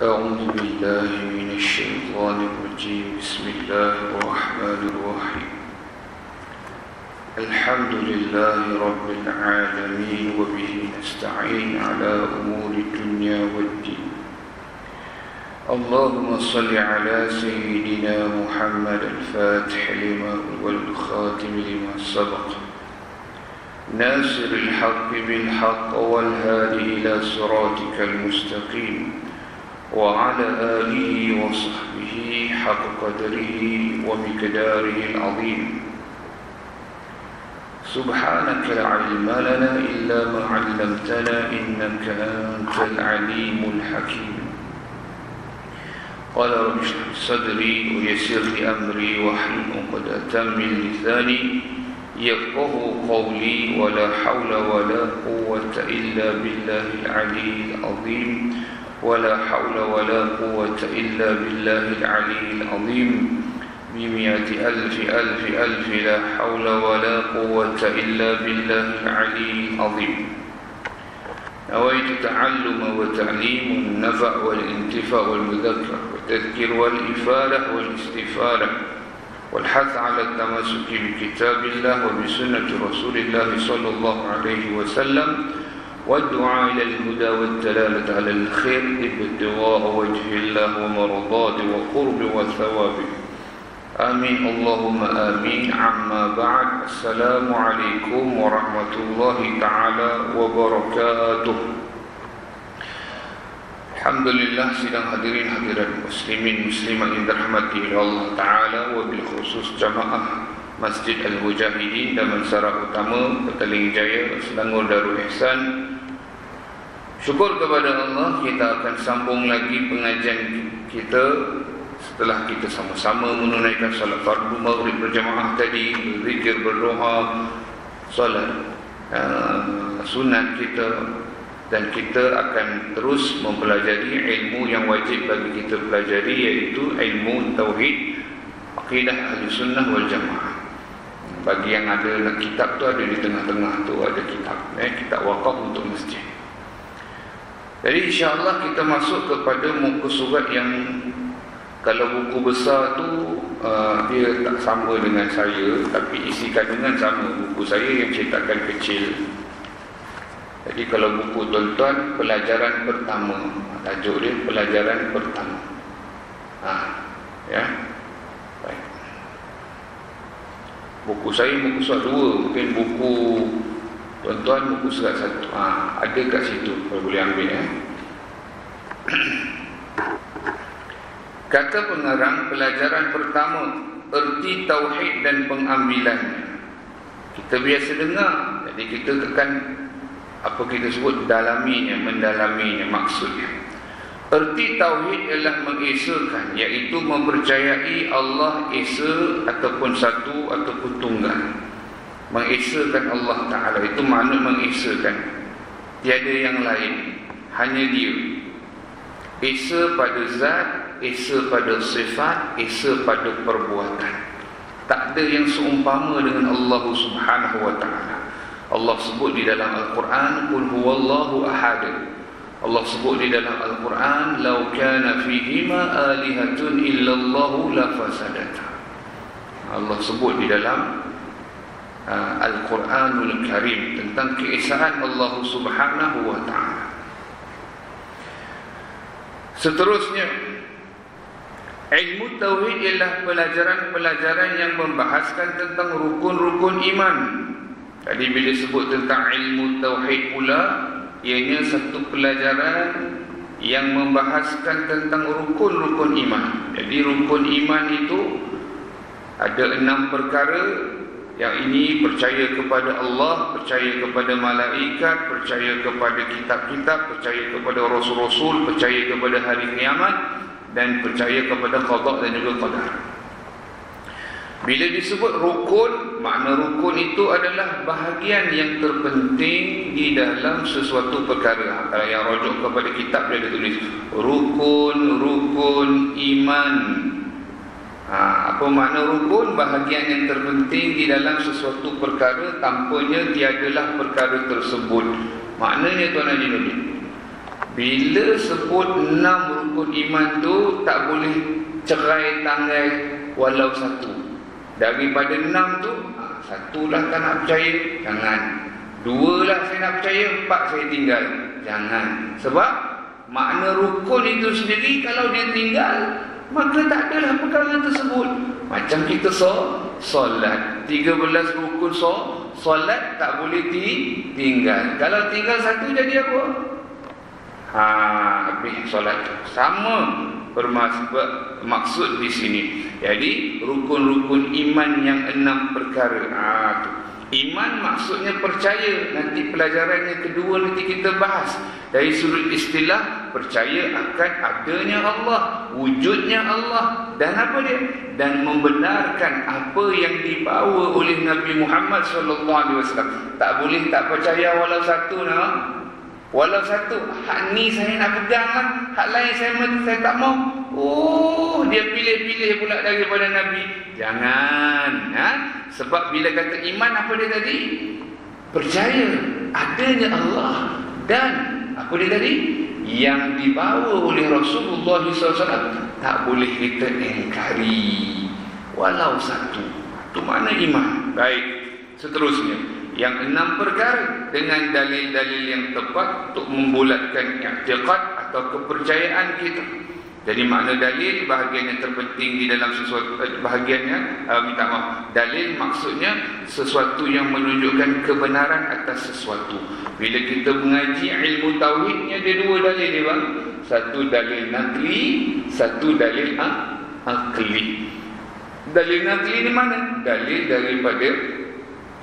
أعوذ بالله من الشيطان الرجيم بسم الله الرحمن الرحيم الحمد لله رب العالمين وبه نستعين على أمور الدنيا والدين اللهم صل على سيدنا محمد الفاتح لما والخاتم لما سبق ناصر الحق بالحق والهادي إلى صراطك المستقيم وعلى آله وصحبه حق قدره ومقداره العظيم سبحانك لا علم لنا إلا ما علمتنا إنك أنت العليم الحكيم قال رب اشرح لي صدري ويسر لي أمري واحلل عقدة من لساني يفقه قولي ولا حول ولا قوة إلا بالله العلي العظيم ولا حول ولا قوة إلا بالله العلي العظيم بمئة ألف ألف ألف لا حول ولا قوة إلا بالله العلي العظيم نويت تعلم وتعليم والنفع والانتفاع والمذكر والتذكير والإفادة والاستفادة والحث على التمسك بكتاب الله وبسنة رسول الله صلى الله عليه وسلم والدعاء إلى الهدى والدلالة على الخير ابتغاء وجه الله ومرضاته وقرب وثوابه آمين اللهم آمين عما بعد السلام عليكم ورحمة الله تعالى وبركاته. Alhamdulillah, sidang hadirin hadirat muslimin muslimat yang dirahmati Allah Ta'ala, wabil khusus jamaah Masjid Al-Mujahidin Damansara Utama, Petaling Jaya, Selangor Darul Ihsan. Syukur kepada Allah, kita akan sambung lagi pengajian kita setelah kita sama-sama menunaikan salat fardu maghrib berjamaah tadi, berzikir, berdoa, salat sunat kita, dan kita akan terus mempelajari ilmu yang wajib bagi kita pelajari, iaitu ilmu tauhid, akidah ahli sunnah wal jamaah. Bagi yang ada kitab tu, ada di tengah-tengah tu ada kitab, kitab wakaf untuk masjid. Jadi insya-Allah kita masuk kepada muka surat yang, kalau buku besar tu dia tak sama dengan saya, tapi isi kandungan sama. Buku saya yang cetakan kecil. Jadi kalau buku tuan-tuan, pelajaran pertama, tajuk dia pelajaran pertama. Ya. Baik. Buku saya buku surat 2, mungkin buku tuan-tuan buku surat 1. Ada kat situ, kalau boleh ambil ya. Kata pengarang, pelajaran pertama, erti tauhid dan pengambilannya. Kita biasa dengar, jadi kita tekan apa kita sebut dalaminya, mendalaminya maksudnya. Erti tauhid ialah mengesakan, iaitu mempercayai Allah esa ataupun satu ataupun tunggal. Mengesakan Allah Ta'ala, itu makna mengesakan. Tiada yang lain, hanya Dia. Esa pada zat, esa pada sifat, esa pada perbuatan. Tak ada yang seumpama dengan Allah Subhanahu wa Ta'ala. Allah sebut di dalam Al-Quran, Qul huwallahu ahad. Allah sebut di dalam Al-Quran, Lau kana fihima alihatun illallahu lafasadata. Allah sebut di dalam Al-Quranul Karim tentang keesaan Allah Subhanahu wa Ta'ala. Seterusnya, ilmu tauhid ialah pelajaran-pelajaran yang membahaskan tentang rukun-rukun iman. Tadi bila sebut tentang ilmu tauhid pula, ianya satu pelajaran yang membahaskan tentang rukun-rukun iman. Jadi rukun iman itu ada 6 perkara. Yang ini percaya kepada Allah, percaya kepada malaikat, percaya kepada kitab-kitab, percaya kepada rasul-rasul, percaya kepada hari kiamat, dan percaya kepada qada dan juga qadar. Bila disebut rukun, makna rukun itu adalah bahagian yang terpenting di dalam sesuatu perkara. Kalau yang rujuk kepada kitab, dia ada tulis rukun iman. Apa makna rukun? Bahagian yang terpenting di dalam sesuatu perkara, tanpanya tiadalah perkara tersebut. Maknanya Tuan Haji Nurdin, bila sebut 6 rukun iman tu tak boleh cerai tanggai walau satu. Daripada 6 tu, satulah tak nak percaya, jangan. 2 lah saya nak percaya, 4 saya tinggal, jangan. Sebab makna rukun itu sendiri kalau dia tinggal, maka tak adalah perkara tersebut. Macam kita solat, 13 rukun solat tak boleh tinggal. Kalau tinggal satu jadi apa? Habis solat. Sama maksud di sini. Jadi rukun-rukun iman yang 6 perkara. Iman maksudnya percaya. Nanti pelajaran yang kedua nanti kita bahas. Dari sudut istilah, percaya akan adanya Allah, wujudnya Allah, dan apa dia? Dan membenarkan apa yang dibawa oleh Nabi Muhammad SAW. Tak boleh tak percaya walau satu nak. Walau satu, hak ni saya nak pegang lah, hak lain saya tak mau. Dia pilih-pilih pula daripada Nabi. Jangan. Sebab bila kata iman, apa dia tadi? Percaya adanya Allah dan apa dia tadi? Yang dibawa oleh Rasulullah SAW tak boleh kita ingkari walau satu. Itu makna iman. Baik, seterusnya yang 6 perkara dengan dalil-dalil yang tepat untuk membulatkan i'tiqad atau kepercayaan kita. Jadi makna dalil, bahagian yang terpenting di dalam sesuatu, dalil maksudnya sesuatu yang menunjukkan kebenaran atas sesuatu. Bila kita mengaji ilmu tauhidnya, ada 2 dalil dia bang. Satu dalil nakli, satu dalil akli. Dalil nakli ni mana? Dalil daripada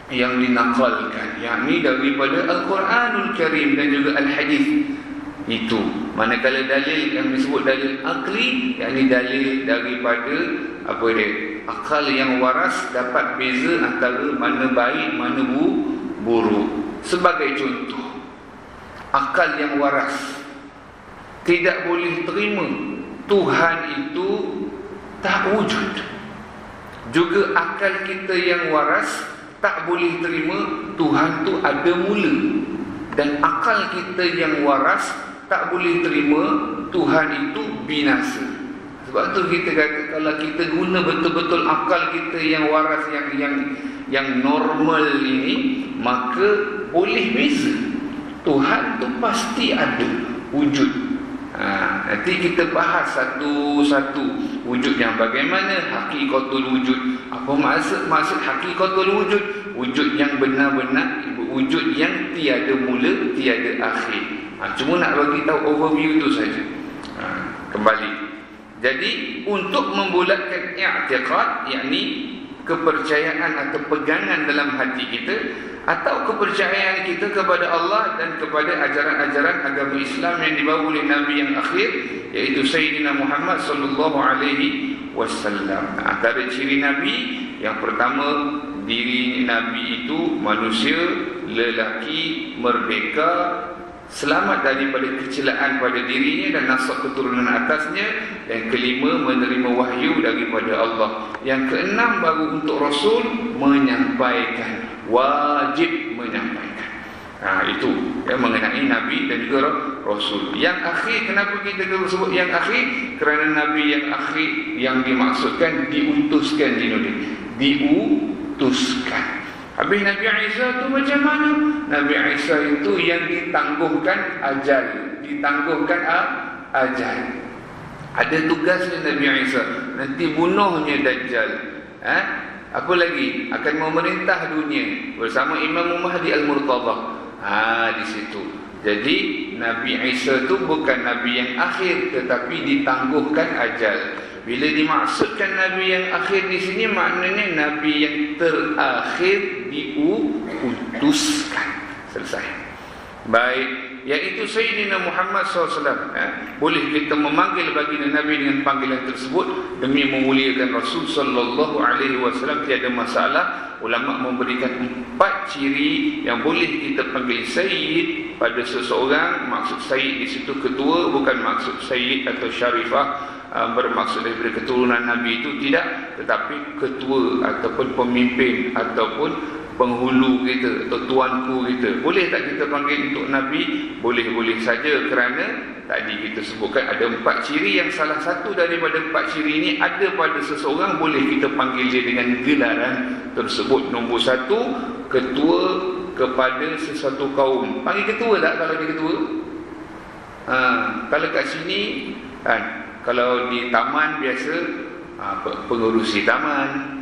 yang dinakalkan, yakni daripada Al-Quranul Karim dan juga Al-Hadis. Itu. Manakala dalil yang disebut dalil akli, yakni dalil daripada apa dia? Akal yang waras dapat beza antara mana baik, mana buruk. Sebagai contoh, akal yang waras tidak boleh terima Tuhan itu tak wujud. Juga akal kita yang waras tak boleh terima Tuhan tu ada mula. Dan akal kita yang waras tak boleh terima Tuhan itu binasa. Sebab tu kita kata, kalau kita guna betul-betul akal kita yang waras, yang normal ini, maka boleh beza. Tuhan tu pasti ada wujud. Nanti kita bahas satu-satu wujud yang bagaimana, hakikatul wujud. Apa maksud hakikatul wujud? Wujud yang benar-benar, wujud yang tiada mula, tiada akhir. Cuma nak bagi tahu overview tu saja. Kembali. Jadi untuk membulatkan i'tiqad, yakni kepercayaan atau pegangan dalam hati kita, atau kepercayaan kita kepada Allah dan kepada ajaran-ajaran agama Islam yang dibawa oleh Nabi yang akhir, iaitu Sayyidina Muhammad sallallahu alaihi wasallam. Antara ciri Nabi yang pertama, diri Nabi itu manusia, lelaki, merdeka, selamat daripada kecelaan pada dirinya dan nasab keturunan atasnya. Yang kelima, menerima wahyu daripada Allah. Yang keenam, baru untuk Rasul menyampaikan, wajib menyampaikan. Itu mengenai Nabi dan juga Rasul. Yang akhir, kenapa kita sebut yang akhir? Kerana Nabi yang akhir yang dimaksudkan diutuskan di dunia. Diutuskan. Habis Nabi Isa tu macam mana? Nabi Isa itu yang ditangguhkan ajal. Ditangguhkan ajal. Ada tugasnya Nabi Isa. Nanti bunuhnya Dajjal. Apa lagi? Akan memerintah dunia bersama Imam Mahdi Al-Murtadha. Di situ. Jadi Nabi Isa itu bukan Nabi yang akhir, tetapi ditangguhkan ajal. Bila dimaksudkan Nabi yang akhir di sini, maknanya Nabi yang terakhir diutuskan. Selesai. Baik, iaitu Sayyidina Muhammad SAW. Boleh kita memanggil baginda Nabi dengan panggilan tersebut demi memuliakan Rasul sallallahu alaihi wasallam, tiada masalah. Ulama memberikan 4 ciri yang boleh kita panggil Sayyid pada seseorang. Maksud Sayyid di situ ketua, bukan maksud Sayyid atau Syarifah bermaksud daripada keturunan Nabi itu, tidak, tetapi ketua ataupun pemimpin ataupun penghulu kita atau tuanku kita. Boleh tak kita panggil untuk Nabi? Boleh-boleh saja, kerana tadi kita sebutkan ada 4 ciri yang salah satu daripada 4 ciri ini ada pada seseorang, boleh kita panggil dia dengan gelaran tersebut. Nombor 1, ketua kepada sesuatu kaum. Panggil ketua tak kalau dia ketua? Kalau kat sini kan, kalau di taman biasa pengurusi taman,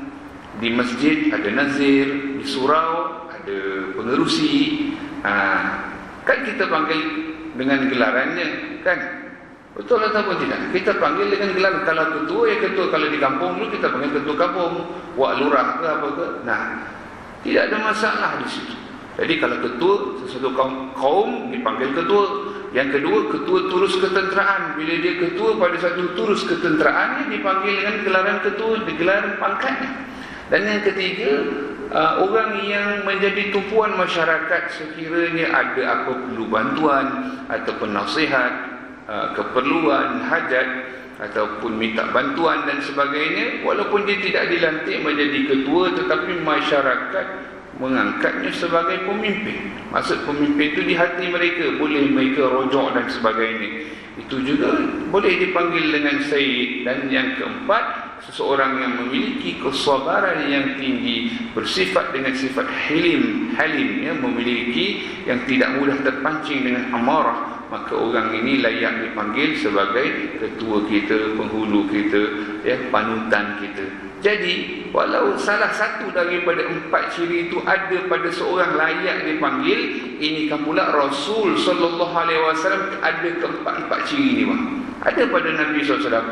di masjid ada nazir, di surau ada pengerusi. Kan kita panggil dengan gelarannya, kan? Betul ataupun tidak? Kita panggil dengan gelaran. Kalau ketua, ya ketua. Kalau di kampung dulu kita panggil ketua kampung, wak lurah ke apa ke. Nah, tidak ada masalah di situ. Jadi kalau ketua sesuatu kaum dipanggil ketua. Yang kedua, ketua turus ketenteraan. Bila dia ketua pada satu turus ketenteraan, dipanggil dengan gelaran ketua, gelaran pangkatnya. Dan yang ketiga, orang yang menjadi tumpuan masyarakat, sekiranya ada apa perlu bantuan ataupun nasihat, keperluan, hajat ataupun minta bantuan dan sebagainya, walaupun dia tidak dilantik menjadi ketua, tetapi masyarakat mengangkatnya sebagai pemimpin. Maksud pemimpin itu di hati mereka, boleh mereka rojok dan sebagainya. Itu juga boleh dipanggil dengan Sayyid. Dan yang keempat, seseorang yang memiliki kesabaran yang tinggi, bersifat dengan sifat halim, ya, memiliki yang tidak mudah terpancing dengan amarah, maka orang ini layak dipanggil sebagai ketua kita, penghulu kita, ya, panutan kita. Jadi walau salah satu daripada 4 ciri itu ada pada seorang layak dipanggil, ini kan pula Rasul sallallahu alaihi wasallam ada keempat-empat ciri ni, bang. Ada pada Nabi SAW.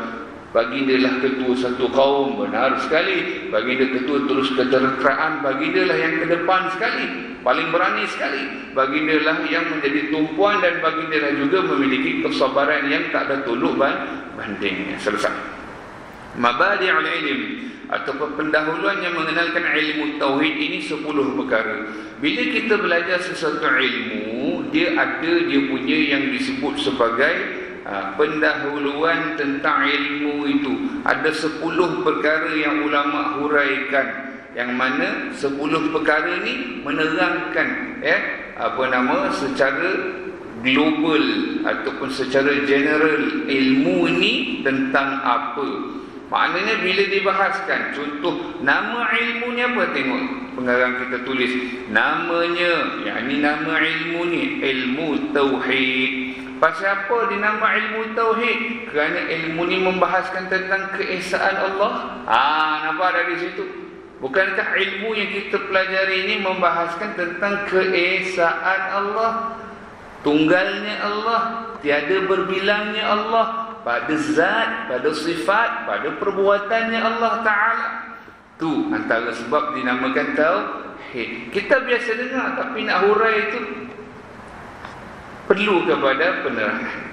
Bagindalah ketua satu kaum, benar sekali. Baginda ketua terus ketenteraan, bagindalah yang ke depan sekali, paling berani sekali. Bagindalah yang menjadi tumpuan, dan bagindalah juga memiliki kesabaran yang tak ada tolak bandingnya. Selesai. Mabadi'ul ilm atau pendahuluan yang mengenalkan ilmu tauhid ini 10 perkara. Bila kita belajar sesuatu ilmu, dia punya yang disebut sebagai pendahuluan tentang ilmu itu. Ada 10 perkara yang ulama huraikan, yang mana 10 perkara ni menerangkan secara global ataupun secara general ilmu ini tentang apa. Maknanya bila dibahaskan, contoh nama ilmu ni apa, tengok pengarang kita tulis namanya, yakni nama ilmu ni ilmu tauhid. Pasal apa dinama ilmu tauhid? Kerana ilmu ni membahaskan tentang keesaan Allah. Nampak dari situ? Bukankah ilmu yang kita pelajari ini membahaskan tentang keesaan Allah, tunggalnya Allah, tiada berbilangnya Allah, pada zat, pada sifat, pada perbuatannya Allah Ta'ala. Tu antara sebab dinamakan tauhid. Kita biasa dengar, tapi nak hurai itu perlu kepada penerangan.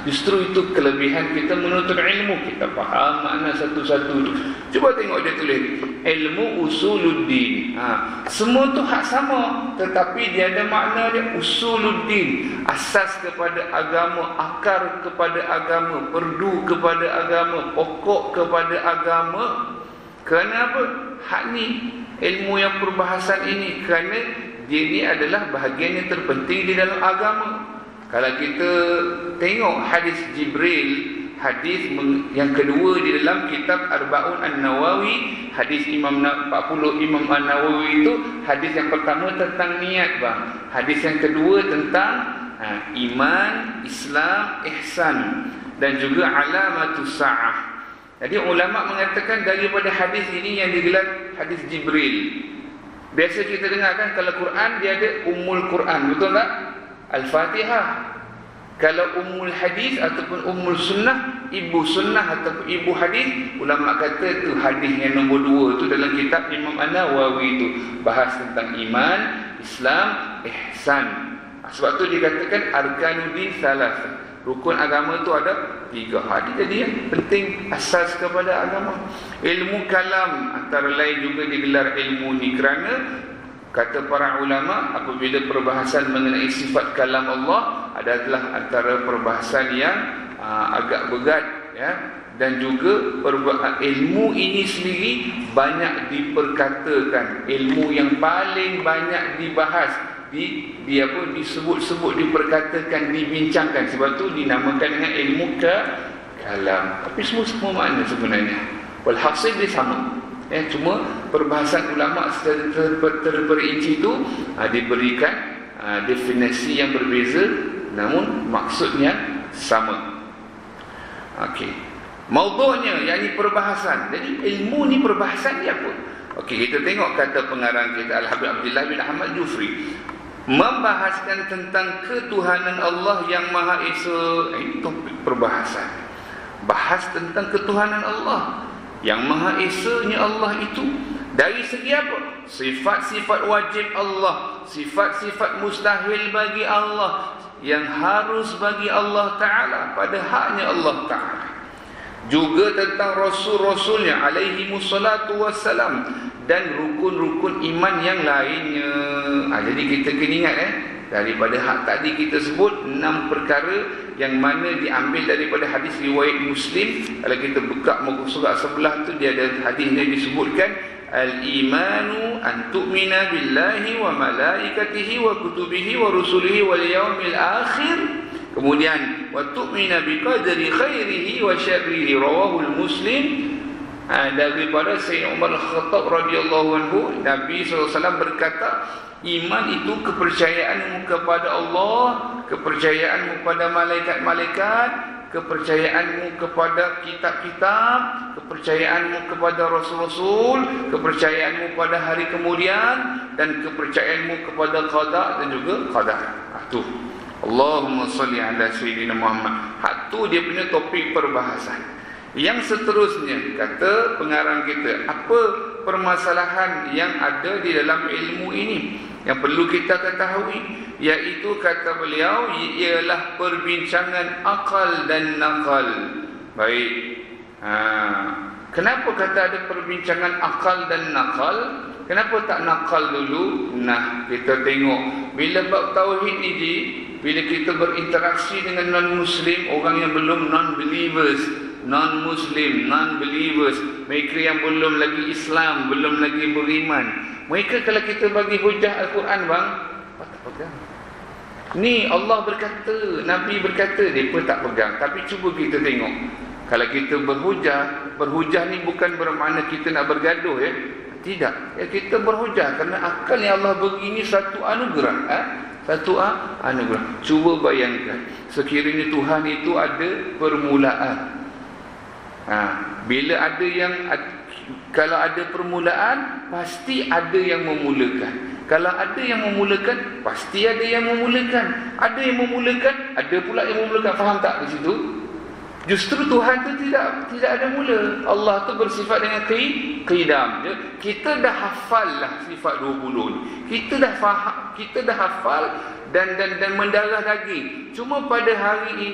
Justru itu kelebihan kita menuntut ilmu. Kita faham makna satu-satu itu. Cuba tengok dia tulis ilmu usuluddin. Semua tu hak sama, tetapi dia ada makna dia. Usuluddin, asas kepada agama, akar kepada agama, perdu kepada agama, pokok kepada agama. Kerana apa? Hak ni, ilmu yang perbahasan ini, kerana dia ni adalah bahagian yang terpenting di dalam agama. Kalau kita tengok hadis Jibril, hadis yang kedua di dalam kitab Arba'un An-Nawawi, hadis Imam 40 Imam An-Nawawi itu, hadis yang pertama tentang niat, bang. Hadis yang kedua tentang iman, Islam, ihsan, dan juga alamatus sa'ah. Jadi ulama mengatakan daripada hadis ini yang digelar hadis Jibril. Biasa kita dengar kan, kalau Quran dia ada Ummul Quran, betul tak? Al-Fatihah. Kalau Ummul Hadis ataupun Ummul Sunnah, ibu sunnah ataupun ibu hadis, ulama kata tu hadis yang nombor 2 tu dalam kitab Imam An-Nawawi tu, bahas tentang iman, Islam, ihsan. Sebab tu dikatakan arkanuddin salas. Rukun agama tu ada 3. Hadis jadi yang penting, asas kepada agama. Ilmu kalam antara lain juga digelar ilmu ni kerana kata para ulama, apabila perbahasan mengenai sifat kalam Allah adalah antara perbahasan yang agak berat ya, dan juga ilmu ini sendiri banyak diperkatakan, ilmu yang paling banyak dibahas, disebut-sebut, diperkatakan, dibincangkan. Sebab tu dinamakan dengan ilmu kalam. Tapi semua makna sebenarnya. Walhasil dia sama. Cuma perbahasan ulama secara terperinci itu diberikan definisi yang berbeza, namun maksudnya sama. Okey. Maudu'nya, yakni perbahasan. Jadi ilmu ni perbahasan dia apa? Okey, kita tengok kata pengarang kita Al-Habib Abdullah bin Ahmad Jufri, membahaskan tentang ketuhanan Allah yang Maha Esa. Ini topik perbahasan. Bahas tentang ketuhanan Allah yang Maha Esanya Allah itu dari segi apa? Sifat-sifat wajib Allah, sifat-sifat mustahil bagi Allah, yang harus bagi Allah Ta'ala pada haknya Allah Ta'ala. Juga tentang Rasul-Rasulnya alaihi mussalatu wassalam, dan rukun-rukun iman yang lainnya. Jadi kita kena ingat daripada hak tadi kita sebut 6 perkara yang mana diambil daripada hadis riwayat Muslim. Kalau kita buka muka surat sebelah tu, dia ada hadis yang disebutkan al-imanu an tu'mina billahi wa malaikatihi wa kutubihi wa rusulihi wal yaumil akhir. Kemudian wa tu'mina biqadri khairihi wa syarrihi, rawahul Muslim. Daripada Sayyidina Umar Al-Khattab radhiyallahu anhu, Nabi SAW berkata, iman itu kepercayaanmu kepada Allah, kepercayaanmu pada malaikat-malaikat, kepercayaanmu kepada kitab-kitab, kepercayaanmu kepada rasul-rasul, kepercayaanmu pada hari kemudian, dan kepercayaanmu kepada qada dan juga qadar. Itu Allahumma salli ala Sayyidina Muhammad. Itu dia punya topik perbahasan. Yang seterusnya, kata pengarang kita, apa permasalahan yang ada di dalam ilmu ini yang perlu kita ketahui, iaitu kata beliau, ialah perbincangan akal dan nakal. Baik. Kenapa kata ada perbincangan akal dan nakal? Kenapa tak nakal dulu? Nah, kita tengok bila bab tauhid ini, bila kita berinteraksi dengan non-muslim, orang yang belum non-believers, non-muslim, non-believers, mereka yang belum lagi Islam, belum lagi beriman, mereka kalau kita bagi hujah Al-Quran, bang, tak pegang. Ni Allah berkata, Nabi berkata, mereka tak pegang. Tapi cuba kita tengok, kalau kita berhujah ni bukan bermakna kita nak bergaduh, tidak. Kita berhujah kerana akal yang Allah beri ini satu anugerah, satu anugerah. Cuba bayangkan, sekiranya Tuhan itu ada permulaan. Bila ada yang, kalau ada permulaan, pasti ada yang memulakan. Kalau ada yang memulakan, pasti ada yang memulakan. Ada yang memulakan, ada pula yang memulakan. Faham tak di situ? Justru Tuhan tu tidak ada mula. Allah tu bersifat dengan qidam. Kita dah hafal lah sifat 20 ni. Kita dah faham, kita dah hafal dan mendarah daging. Cuma pada hari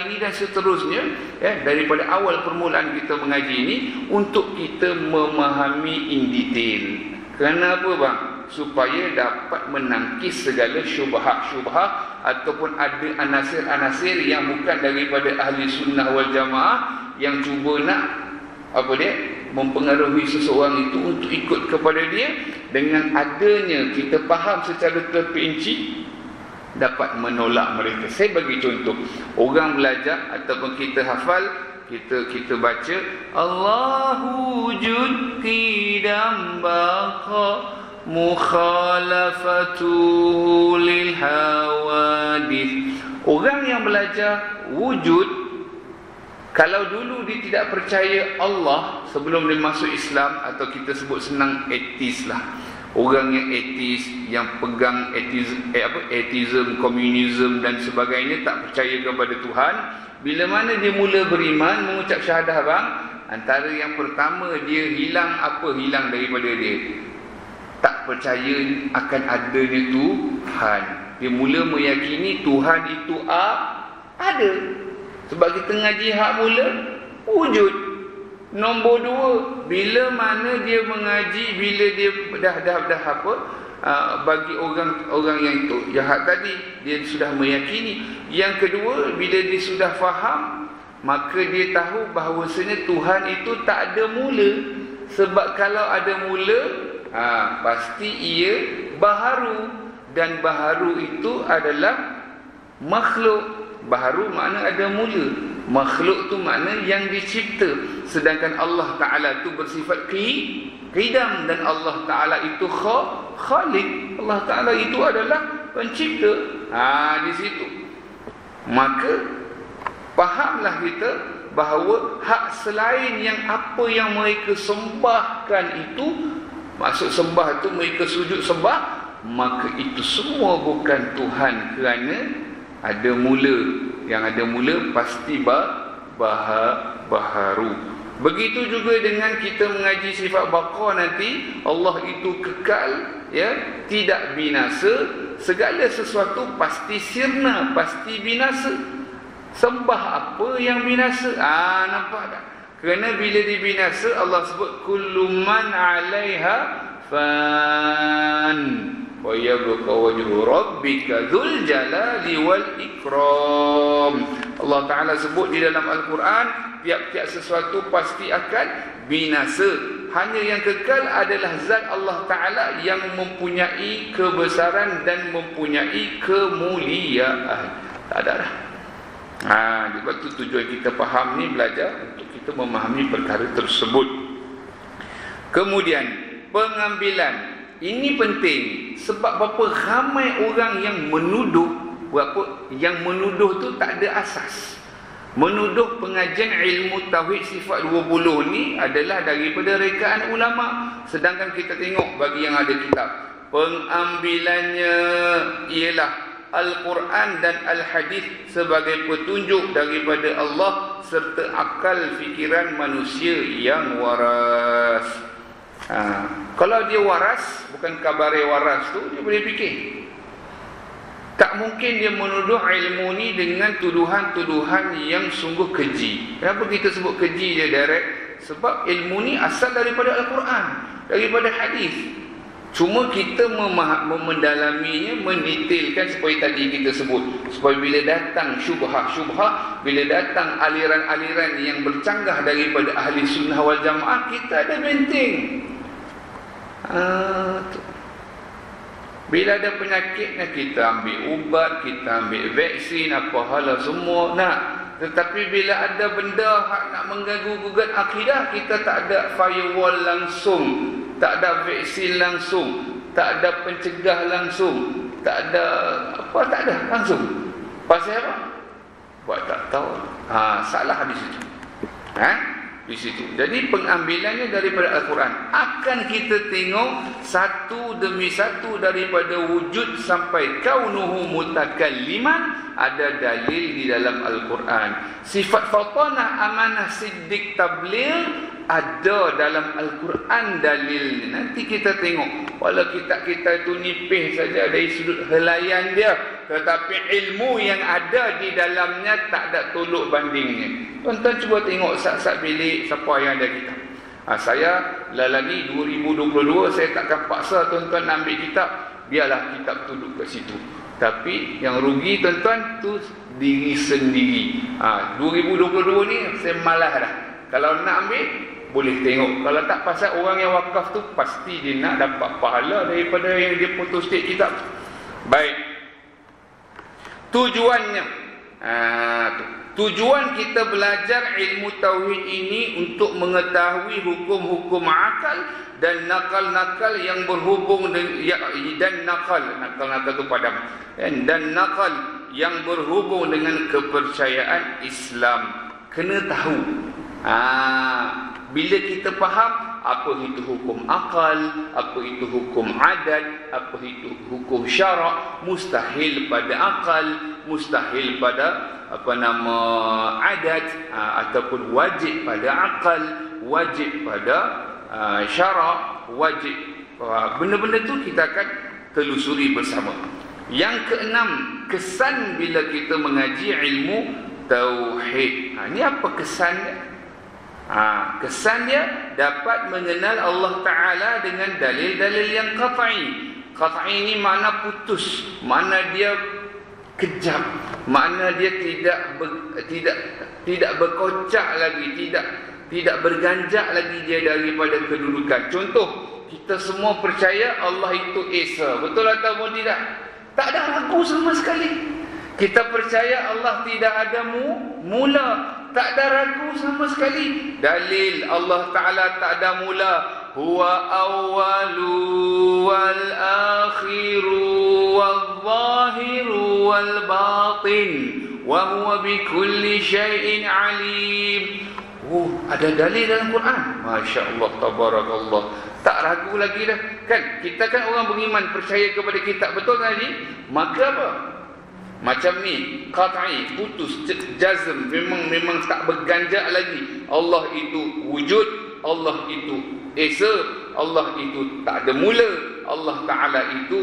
ini dan seterusnya, daripada awal permulaan kita mengaji ini, untuk kita memahami in detail. Kenapa bang? Supaya dapat menangkis segala syubhat-syubhat ataupun ada anasir-anasir yang bukan daripada ahli sunnah wal jamaah, yang cuba nak mempengaruhi seseorang itu untuk ikut kepada dia. Dengan adanya kita faham secara terperinci, dapat menolak mereka. Saya bagi contoh, orang belajar ataupun kita hafal, kita baca Allahu wujud qidam baqa mukhalafatu lil hawadith. Orang yang belajar wujud, kalau dulu dia tidak percaya Allah sebelum dia masuk Islam, atau kita sebut senang ateis lah, orang yang ateis, yang pegang ateism, komunism dan sebagainya, tak percaya kepada Tuhan. Bila mana dia mula beriman, mengucap syahadah bang, antara yang pertama dia hilang daripada dia, tak percaya akan adanya Tuhan. Dia mula meyakini Tuhan itu ada. Sebab kita ngaji hak mula wujud. Nombor 2, bila mana dia mengaji, bila dia dah bagi orang yang itu, yang hak tadi dia sudah meyakini. Yang kedua, bila dia sudah faham, maka dia tahu bahawasanya Tuhan itu tak ada mula. Sebab kalau ada mula, pasti ia baharu. Dan baharu itu adalah makhluk. Baharu makna ada mula. Makhluk tu makna yang dicipta. Sedangkan Allah Ta'ala tu bersifat qidam. Dan Allah Ta'ala itu khaliq. Allah Ta'ala itu adalah pencipta. Di situ. Maka fahamlah kita bahawa hak selain yang apa yang mereka sembahkan itu, maksud sembah itu mereka sujud sembah, maka itu semua bukan Tuhan, kerana ada mula. Yang ada mula pasti baharu. Begitu juga dengan kita mengaji sifat baqa nanti, Allah itu kekal, ya, tidak binasa. Segala sesuatu pasti sirna, pasti binasa. Sembah apa yang binasa? Nampak tak? Kerana bila dibinasa, Allah sebut kullu man 'alaiha fan wa yabqa wajhu rabbika dzul jalali wal ikram. Allah Ta'ala sebut di dalam Al-Quran, tiap-tiap sesuatu pasti akan binasa. Hanya yang kekal adalah zat Allah Ta'ala yang mempunyai kebesaran dan mempunyai kemuliaan. Tak ada dah. Sebab itu tujuan kita faham ni, belajar untuk kita memahami perkara tersebut. Kemudian pengambilan ini penting. Sebab berapa ramai orang yang menuduh, yang menuduh tu tak ada asas. Menuduh pengajian ilmu tauhid sifat 20 ni adalah daripada rekaan ulama. Sedangkan kita tengok bagi yang ada kitab, pengambilannya ialah Al-Quran dan Al-Hadis sebagai petunjuk daripada Allah serta akal fikiran manusia yang waras. Kalau dia waras, bukan kabare waras tu, dia boleh fikir. Tak mungkin dia menuduh ilmu ni dengan tuduhan-tuduhan yang sungguh keji. Kenapa kita sebut keji dia direct? Sebab ilmu ni asal daripada Al-Quran, daripada hadis. Cuma kita mendalaminya, mendetailkan supaya tadi kita sebut, supaya bila datang syubhah, bila datang aliran-aliran yang bercanggah daripada ahli sunnah wal jamaah, kita ada benteng. Bila ada penyakit, kita ambil ubat, kita ambil vaksin, apa hala semua nak. Tetapi bila ada benda nak mengganggu gugat akidah, kita tak ada firewall langsung, tak ada vaksin langsung, tak ada pencegah langsung, tak ada apa, tak ada langsung. Pasal apa? Buat tak tahu. Salah di situ. Di situ. Jadi pengambilannya daripada Al-Quran. Akan kita tengok satu demi satu daripada wujud sampai kaunuhu mutakalliman, ada dalil di dalam Al-Quran. Sifat fatanah, amanah, siddiq, tabligh, ada dalam Al-Quran dalil. Nanti kita tengok. Walau kita itu nipih saja dari sudut helaian dia, tetapi ilmu yang ada di dalamnya tak ada tolok bandingnya. Tuan-tuan cuba tengok sat-sat bilik siapa yang ada kitab. Saya lalani 2022, saya takkan paksa tuan-tuan nak ambil kitab. Biarlah kitab tu duduk kat situ. Tapi yang rugi tuan-tuan tu diri sendiri. 2022 ni saya malas dah. Kalau nak ambil, boleh tengok. Kalau tak, pasal orang yang wakaf tu pasti dia nak dapat pahala daripada yang dia photostat kitab. Baik. Tujuannya, tujuan kita belajar ilmu tauhid ini untuk mengetahui hukum-hukum akal dan nakal-nakal yang berhubung dan nakal tu padam, dan nakal yang berhubung dengan kepercayaan Islam. Kena tahu. Bila kita faham apa itu hukum akal, apa itu hukum adat, apa itu hukum syarak, mustahil pada akal, mustahil pada adat, ataupun wajib pada akal, wajib pada syarak, wajib. Benda-benda tu kita akan telusuri bersama. Yang keenam, kesan bila kita mengaji ilmu tauhid. Ini apa kesannya? Kesan dia dapat mengenal Allah Ta'ala dengan dalil-dalil yang qat'i. Qat'i ini makna putus, makna dia kejam, Makna dia tidak berkocak lagi, tidak berganjak lagi dia daripada kedudukan. Contoh, kita semua percaya Allah itu Esa. Betul atau tidak? Tak ada ragu sama sekali. Kita percaya Allah tidak ada mula. Tak ada ragu sama sekali. Dalil Allah Ta'ala tak ada mula. Huwa awwalu wal akhiru wal zahiru wal batin wa huwa bikulli syai'in alim. Oh, ada dalil dalam Quran. Masya Allah, tabarakallah. Tak ragu lagi dah. Kan, kita kan orang beriman, percaya kepada kitab. Betul tadi? Maka apa? Macam ni, qat'i, putus, jazm, memang tak berganjak lagi. Allah itu wujud, Allah itu Esa, Allah itu tak ada mula, Allah Ta'ala itu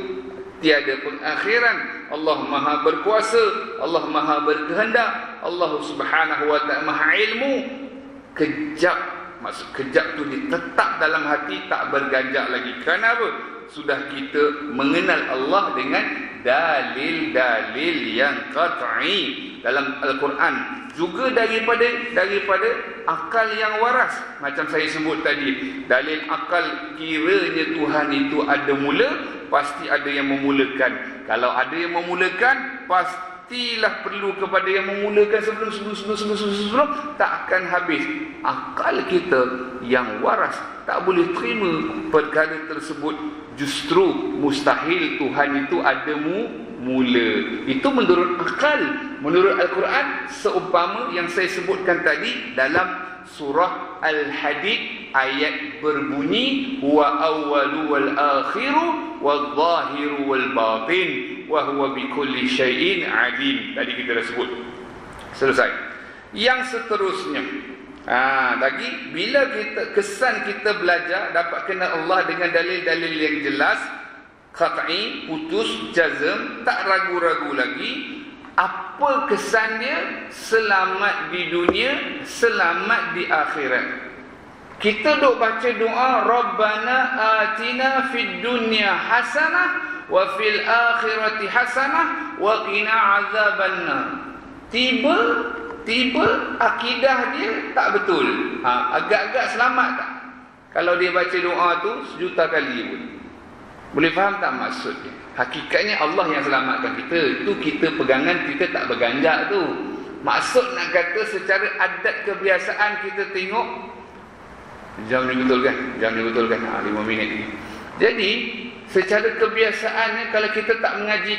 tiada pengakhiran, Allah Maha berkuasa, Allah Maha berkehendak, Allah Subhanahu wa ta'ala Maha ilmu. Kejap, maksud kejap tu ditetap dalam hati, tak berganjak lagi. Kenapa? Sudah kita mengenal Allah dengan dalil-dalil yang qat'i dalam Al-Quran, juga daripada akal yang waras. Macam saya sebut tadi, dalil akal, kiranya Tuhan itu ada mula, pasti ada yang memulakan. Kalau ada yang memulakan, pastilah perlu kepada yang memulakan sebelum tak akan habis. Akal kita yang waras tak boleh terima perkara tersebut. Justru mustahil Tuhan itu ada mula. Itu menurut akal. Menurut Al-Quran, seumpama yang saya sebutkan tadi dalam surah Al-Hadid, ayat berbunyi huwa awwalu wal akhiru wal zahiru wal batin wa huwa bikulli syai'in alim. Tadi kita dah sebut. Selesai. Yang seterusnya, lagi bila kesan kita belajar dapat kenal Allah dengan dalil-dalil yang jelas, qat'i, putus, jazm, tak ragu-ragu lagi. Apa kesan dia? Selamat di dunia, selamat di akhirat. Kita duk baca doa, Rabbana atina fid dunya hasanah wa fil akhirati hasanah wa qina azabannar. Tiba akidah dia tak betul. Agak-agak selamat tak? Kalau dia baca doa tu sejuta kali pun. Boleh faham tak maksud dia? Hakikatnya Allah yang selamatkan kita. Itu kita pegangan, kita tak berganjak tu. Maksud nak kata secara adat kebiasaan kita tengok, jam ni betul kan? 5 minit ni. Jadi secara kebiasaannya, kalau kita tak mengaji,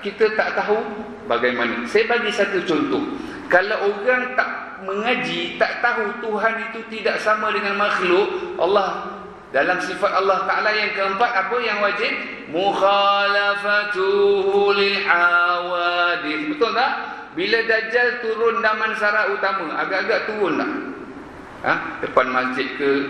kita tak tahu bagaimana. Saya bagi satu contoh. Kalau orang tak mengaji, tak tahu Tuhan itu tidak sama dengan makhluk Allah. Dalam sifat Allah Ta'ala yang keempat, apa yang wajib? Mukhalafatuhu lil hawadith. Betul tak? Bila Dajjal turun damansara utama, agak-agak turun tak? Depan masjid ke,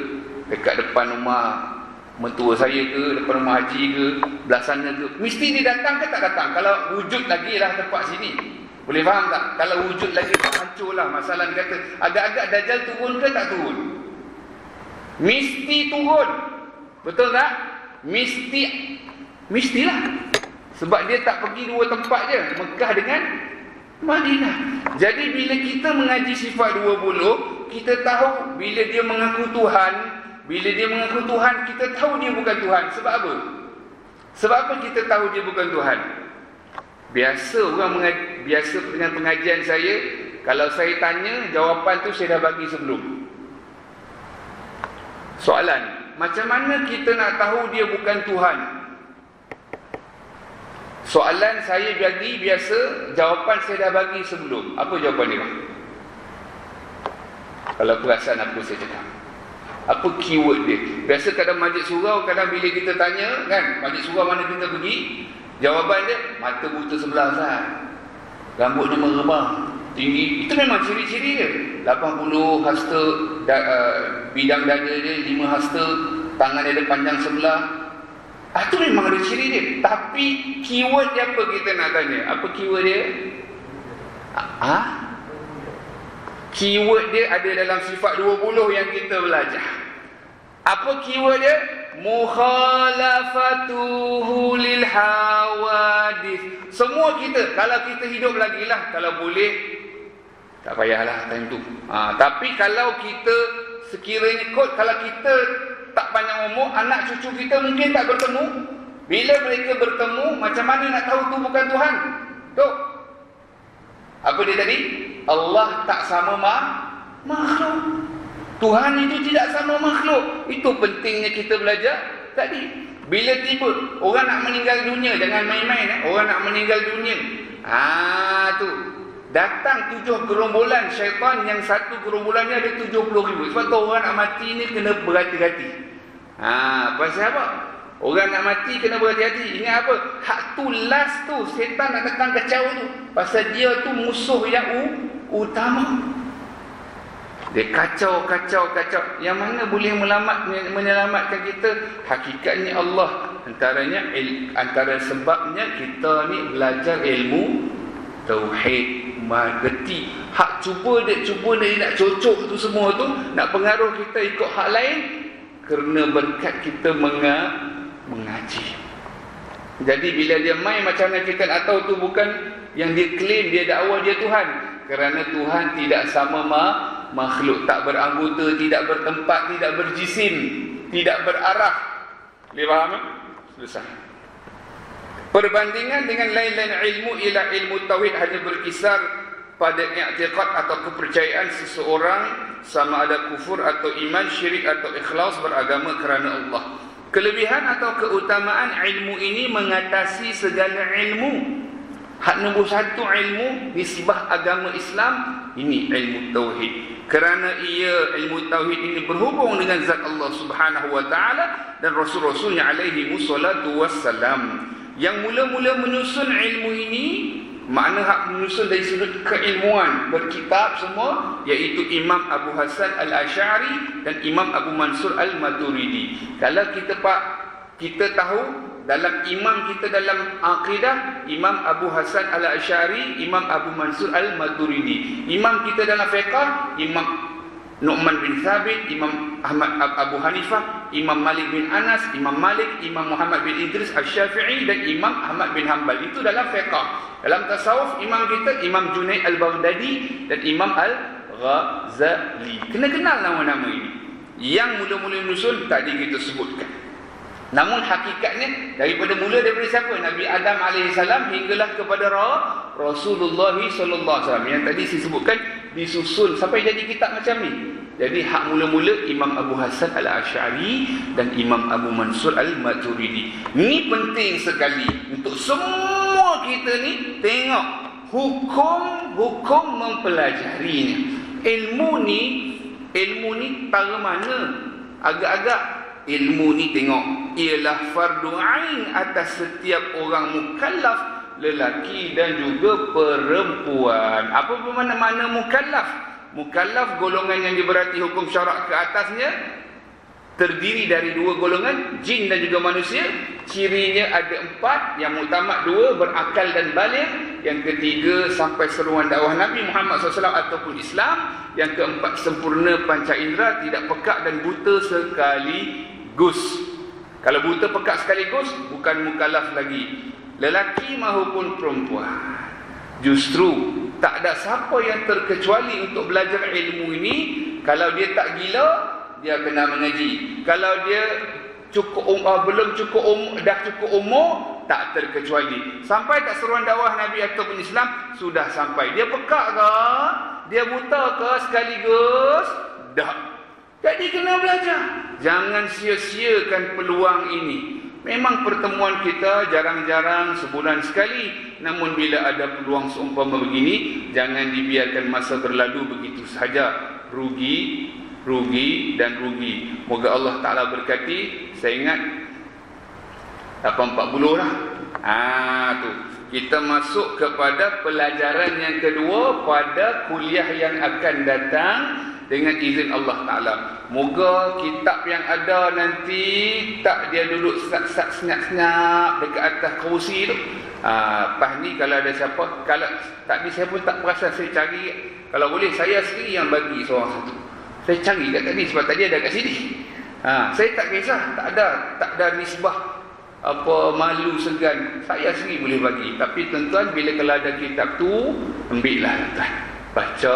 dekat depan rumah mentua saya ke, depan rumah haji ke, belah sana ke, mesti dia datang ke tak datang? Kalau wujud lagi lah tempat sini. Boleh faham tak? Kalau wujud lagi tak hancur lah. Masalah dia kata, agak-agak Dajjal turun ke tak turun? Mesti turun. Betul tak? Mestilah. Sebab dia tak pergi dua tempat je, Mekah dengan Madinah. Jadi bila kita mengaji sifat 20, kita tahu bila dia mengaku Tuhan, kita tahu dia bukan Tuhan. Sebab apa? Sebab apa kita tahu dia bukan Tuhan? Biasa dengan pengajian saya, kalau saya tanya, jawapan tu saya dah bagi sebelum. Soalan, macam mana kita nak tahu dia bukan Tuhan? Soalan saya bagi biasa, jawapan saya dah bagi sebelum. Apa jawapan dia? Kalau perasan apa saya cakap, apa keyword dia? Biasa kadang majlis surau, kadang bila kita tanya kan, majlis surau mana kita pergi, jawapan dia, mata buta sebelah Ustaz, rambut dia merebah, tinggi. Itu memang ciri-ciri dia. 80 hasta, bidang dada dia 5 hasta, tangan dia panjang sebelah. Itu memang ada ciri dia. Tapi keyword dia apa kita nak tanya? Apa keyword dia? Keyword dia ada dalam sifat 20 yang kita belajar. Apa keyword dia? mukhalafatuhu lil hawadith. Semua kita, kalau kita hidup lagi lah, kalau boleh tak payahlah time tu. Tapi kalau kita sekiranya kalau kita tak panjang umur, anak cucu kita mungkin tak bertemu. Bila mereka bertemu, macam mana nak tahu tu bukan Tuhan? Tu apa dia tadi? Allah tak sama makhluk. Tuhan itu tidak sama makhluk. Itu pentingnya kita belajar tadi. Bila tiba orang nak meninggal dunia, jangan main-main. Orang nak meninggal dunia, tu datang 7 gerombolan syaitan, yang satu gerombolannya ada 70,000. Sebab tu orang nak mati ni kena berhati-hati. Pasal apa? Orang nak mati kena berhati-hati. Ingat apa? Hak tu last tu, syaitan nak datang kacau tu. Pasal dia tu musuh yang utama. Dia kacau. Yang mana boleh menyelamatkan kita? Hakikatnya Allah. Antara sebabnya kita ni belajar ilmu tauhid, mengerti. Hak cuba dia nak cocok tu semua tu, nak pengaruh kita ikut hak lain, kerana berkat kita mengaji. Jadi bila dia main, macam mana kita nak tahu tu bukan yang dia claim, dia dakwa dia Tuhan? Kerana Tuhan tidak sama makhluk, tak beranggota, tidak bertempat, tidak berjisim, tidak berarah. Boleh faham? Selesai. Perbandingan dengan lain-lain ilmu ialah ilmu tauhid hanya berkisar pada i'tiqad atau kepercayaan seseorang, sama ada kufur atau iman, syirik atau ikhlas beragama kerana Allah. Kelebihan atau keutamaan ilmu ini mengatasi segala ilmu. Hak nombor 1 ilmu nisbah agama Islam, ini ilmu tauhid. Kerana ilmu tauhid ini berhubung dengan zat Allah Subhanahu wa taala dan rasul-rasulnya alaihi wassalatu wassalam. Yang mula-mula menyusun ilmu ini, makna hak menyusun dari sudut keilmuan, berkitab semua, iaitu Imam Abu Hasan Al-Asy'ari dan Imam Abu Mansur Al-Maturidi. Kalau kita tahu dalam imam kita dalam akidah, Imam Abu Hasan Al-Asy'ari, Imam Abu Mansur Al-Maturidi. Imam kita dalam fiqh, Imam Nu'man bin Thabit, Imam Ahmad Abu Hanifah, Imam Malik bin Anas, Imam Malik, Imam Muhammad bin Idris Asy-Syafi'i dan Imam Ahmad bin Hanbal. Itu dalam fiqh. Dalam tasawuf, imam kita Imam Junaid Al-Baghdadi dan Imam Al-Ghazali. Kena kenal nama-nama ini. Yang mula-mula menyusun tadi kita sebutkan. Namun hakikatnya daripada siapa? Nabi Adam AS hinggalah kepada Rasulullah SAW. Yang tadi saya sebutkan disusun sampai jadi kitab macam ni. Jadi hak mula-mula Imam Abu Hasan Al-Asy'ari dan Imam Abu Mansur Al-Maturidi. Ini penting sekali untuk semua kita ni tengok hukum mempelajarinya. Ilmu ni tara mana? Agak-agak ilmu ni tengok ialah fardu ain atas setiap orang mukallaf, lelaki dan juga perempuan. Apa bermakna mukallaf? Mukallaf golongan yang diberati hukum syarak ke atasnya terdiri dari 2 golongan, jin dan juga manusia. Cirinya ada 4. Yang muktamad 2, berakal dan baligh. Yang ketiga, sampai seruan dakwah Nabi Muhammad SAW ataupun Islam. Yang keempat, sempurna panca indera, tidak pekak dan buta sekaligus. Kalau buta pekak sekaligus, bukan mukallaf lagi, lelaki maupun perempuan. Justru tak ada siapa yang terkecuali untuk belajar ilmu ini. Kalau dia tak gila, dia kena mengaji. Kalau dia belum cukup umur, dah cukup umur, tak terkecuali. Sampai tak seruan dakwah Nabi ataupun Islam, sudah sampai. Dia pekak ke? Dia buta ke sekaligus? Dah. Jadi kena belajar. Jangan sia-siakan peluang ini. Memang pertemuan kita jarang-jarang, sebulan sekali. Namun bila ada peluang seumpama begini, jangan dibiarkan masa berlalu begitu sahaja. Rugi dan rugi. Moga Allah Ta'ala berkati. Saya ingat 8.40 lah. Tu kita masuk kepada pelajaran yang kedua pada kuliah yang akan datang dengan izin Allah Ta'ala. Moga kitab yang ada nanti tak dia duduk senyap-senyap dekat atas kerusi tu. Pas ni kalau ada siapa, kalau tadi saya pun tak perasan, saya cari. Kalau boleh saya sendiri yang bagi seorang satu. Saya cari kat tadi sebab tadi ada kat sini. Saya tak kisah, tak ada nisbah apa malu segan. Saya sendiri boleh bagi. Tapi tuan-tuan, bila kalau ada kitab tu, ambillah tuan. Baca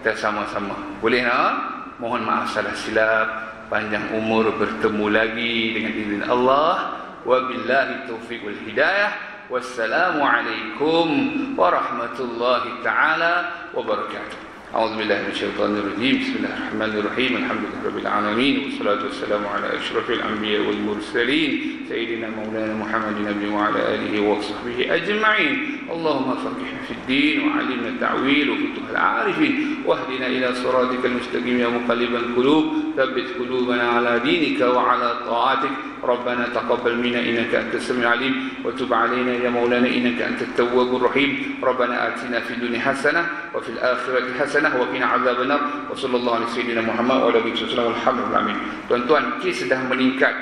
kita sama-sama. Boleh tak? Mohon maaf salah silap. Panjang umur bertemu lagi dengan izin Allah. Wabillahi taufiq wal hidayah. Wassalamualaikum warahmatullahi taala wabarakatuh. أعوذ بالله من الشيطان الرجيم بسم الله الرحمن الرحيم الحمد لله رب العالمين والصلاة والسلام على أشرف الأنبياء والمرسلين سيدنا مولانا محمد النبي وعلى آله وصحبه أجمعين اللهم فقهنا في الدين وعلمنا التعويل وفتوح العارفين واهدنا إلى صراطك المستقيم يا مقلب القلوب ثبت قلوبنا على دينك وعلى طاعتك ربنا تقبل منا إنك أنت السميع العليم وتب علينا يا مولانا إنك أنت التواب الرحيم ربنا آتنا في الدنيا حسنة وفي الآخرة حسنة وقنا عذاب النار وصلى الله على سيدنا Muhammad wa alihi wasallam walhamdulillah. Tuan-tuan, kes sudah meningkat.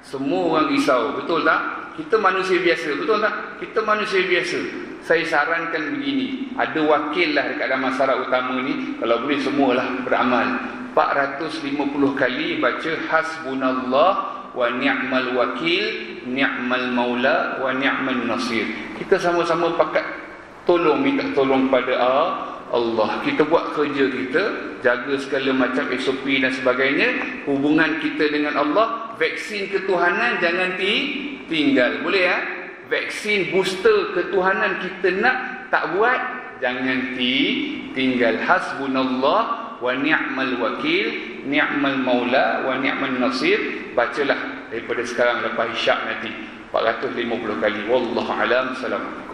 Semua orang risau, betul tak? Kita manusia biasa, betul tak? Kita manusia biasa. Saya sarankan begini, ada wakil lah dekat dalam masyarakat utama ni, kalau boleh semualah beramal 450 kali baca hasbunallah wa ni'mal wakil, ni'mal maula wa ni'mal nasir. Kita sama-sama pakat tolong, minta tolong pada Allah. Kita buat kerja kita, jaga segala macam SOP dan sebagainya. Hubungan kita dengan Allah, vaksin ketuhanan jangan tinggal. Boleh ya? Vaksin booster ketuhanan kita nak, tak buat, jangan tinggal. Hasbunallah wa ni'mal wakil, ni'mal maula wa ni'mal nasir. Bacalah daripada sekarang lepas isyak nanti 450 kali. Wallahu alam. Assalamualaikum.